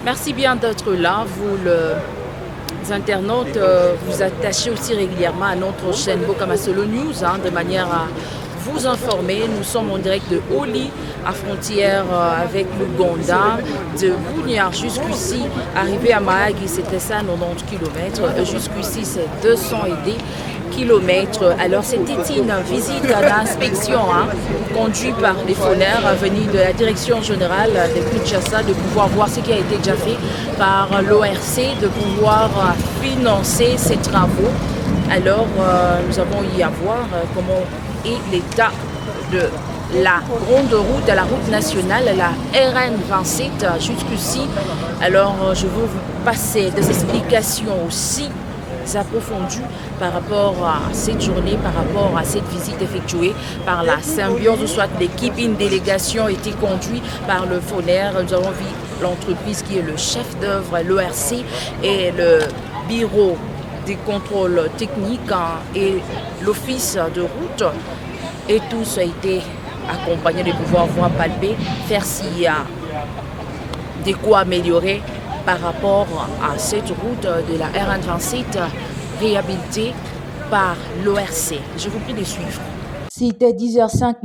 Merci bien d'être là. Vous, les internautes, vous attachez aussi régulièrement à notre chaîne Bokamasolo News, de manière à vous informer. Nous sommes en direct de Oli, à frontière avec l'Ouganda, de Bunia jusqu'ici, arrivé à Mahagi, c'était ça, 90 km. Jusqu'ici, c'est 200 et des kilomètres. Alors, c'était une visite d'inspection conduite par les FONER venus de la direction générale de Kinshasa, de pouvoir voir ce qui a été déjà fait par l'ORC, de pouvoir financer ces travaux. Alors, nous avons eu à voir comment est l'état de la grande route, la route nationale, la RN 27 jusqu'ici. Alors, je veux vous passer des explications aussi approfondies par rapport à cette journée, par rapport à cette visite effectuée par la symbiose, soit l'équipe, une délégation a été conduite par le FONER. Nous avons vu l'entreprise qui est le chef d'œuvre, l'ORC et le bureau des contrôles techniques et l'office de route. Et tous ont été accompagnés de pouvoir voir palper, faire s'il y a de quoi améliorer par rapport à cette route de la RN27 réhabilitée par l'ORC. Je vous prie de suivre. C'était 10h05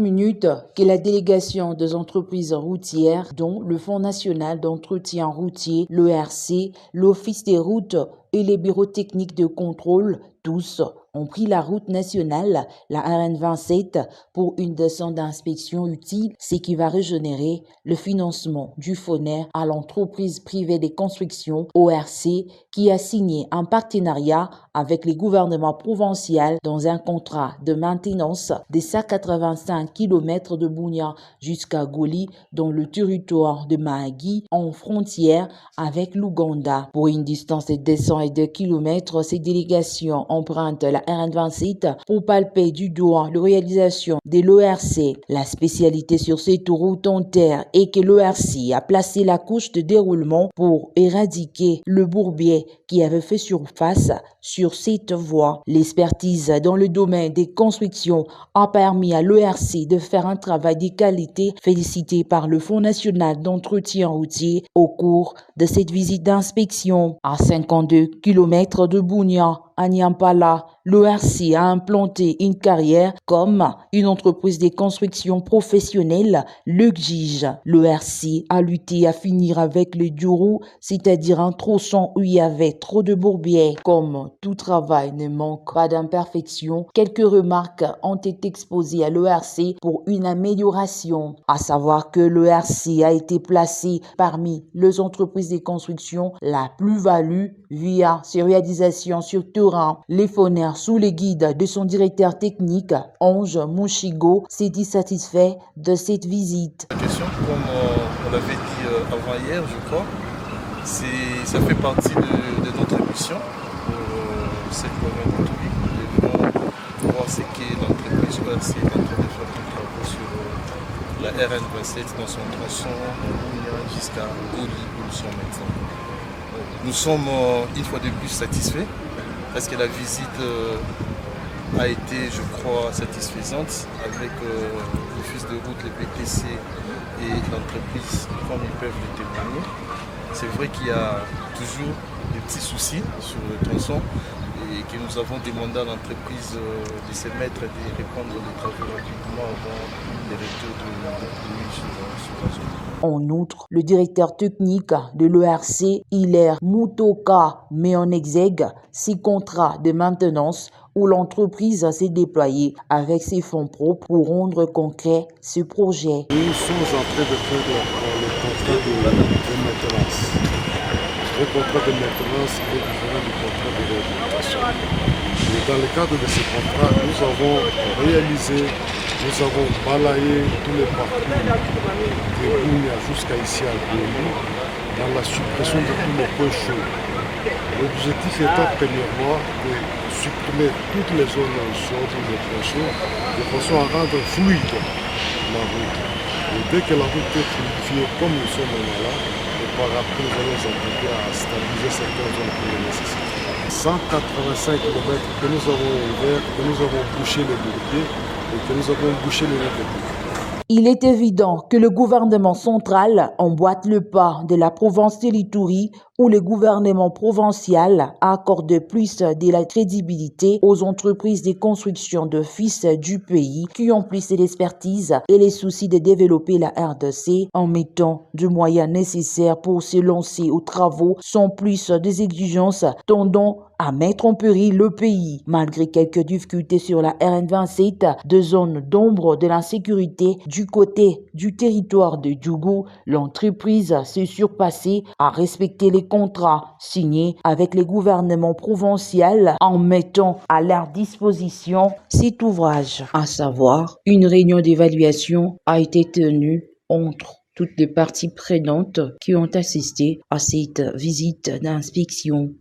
que la délégation des entreprises routières, dont le Fonds national d'entretien routier, l'ORC, l'Office des routes et les bureaux techniques de contrôle, tous ont pris la route nationale, la RN27, pour une descente d'inspection utile, ce qui va régénérer le financement du FONER à l'entreprise privée des constructions ORC qui a signé un partenariat avec les gouvernements provinciaux dans un contrat de maintenance des 185 km de Bunia jusqu'à Goli dans le territoire de Mahagi en frontière avec l'Ouganda. Pour une distance de 202 km, ces délégations empruntent la RN27 pour palper du doigt la réalisation de l'ORC. La spécialité sur cette route en terre est que l'ORC a placé la couche de déroulement pour éradiquer le bourbier qui avait fait surface sur cette voie. L'expertise dans le domaine des constructions a permis à l'ORC de faire un travail de qualité félicité par le Fonds national d'entretien routier au cours de cette visite d'inspection. À 52 km de Bunia, à Nyampala, l'ORC a implanté une carrière comme une entreprise de construction professionnelle l'exige. L'ORC a lutté à finir avec le Djourou, c'est-à-dire un tronçon où il y avait trop de bourbiers. Comme tout travail ne manque pas d'imperfection, quelques remarques ont été exposées à l'ORC pour une amélioration. À savoir que l'ORC a été placé parmi les entreprises de construction la plus-value via ses réalisations sur terrain. Les FONER, sous les guides de son directeur technique, Ange Mouchigo, s'est dit satisfait de cette visite. La question, comme on l'avait dit avant-hier, je crois, ça fait partie de notre mission pour cette nouvelle entreprise. Nous devons voir ce qu'est l'entreprise ORC est en train de faire des travaux sur la RN27 dans son tronçon jusqu'à Goli où nous sommes maintenant. Nous sommes une fois de plus satisfaits parce que la visite a été, je crois, satisfaisante avec l'office de route, le PTC et l'entreprise, comme ils peuvent le témoigner. C'est vrai qu'il y a toujours des petits soucis sur le tronçon et que nous avons demandé à l'entreprise de se mettre et de répondre aux travaux rapidement avant les retours de pluie sur la zone. En outre, le directeur technique de l'ORC, Hilaire Moutoka, met en exergue ses contrats de maintenance où l'entreprise s'est déployée avec ses fonds propres pour rendre concret ce projet. Nous sommes en train de faire le contrat de maintenance. Le contrat de maintenance est différent du contrat de réhabilitation. Et dans le cadre de ce contrat, nous avons réalisé, nous avons balayé tous les parcours de Bunia jusqu'à ici à Goli dans la suppression de tous les points chauds. L'objectif étant premièrement de supprimer toutes les zones chaudes, les points chauds, de façon à rendre fluide la route. Et dès que la route est fluidifiée, comme nous sommes là, et par après nous allons nous appliquer à stabiliser certaines zones pour les nécessités. 185 km que nous avons ouvert, que nous avons bouché les bourbiers et que nous avons bouché les routes. Il est évident que le gouvernement central emboîte le pas de la province de l'Ituri où le gouvernement provincial accorde plus de la crédibilité aux entreprises de construction de fils du pays qui ont plus d'expertise et les soucis de développer la RDC en mettant des moyens nécessaires pour se lancer aux travaux sans plus des exigences tendant à mettre en péril le pays. Malgré quelques difficultés sur la RN27, deux zones d'ombre de l'insécurité du côté du territoire de Djougou, l'entreprise s'est surpassée à respecter les contrats signés avec les gouvernements provinciaux en mettant à leur disposition cet ouvrage. À savoir, une réunion d'évaluation a été tenue entre toutes les parties prenantes qui ont assisté à cette visite d'inspection.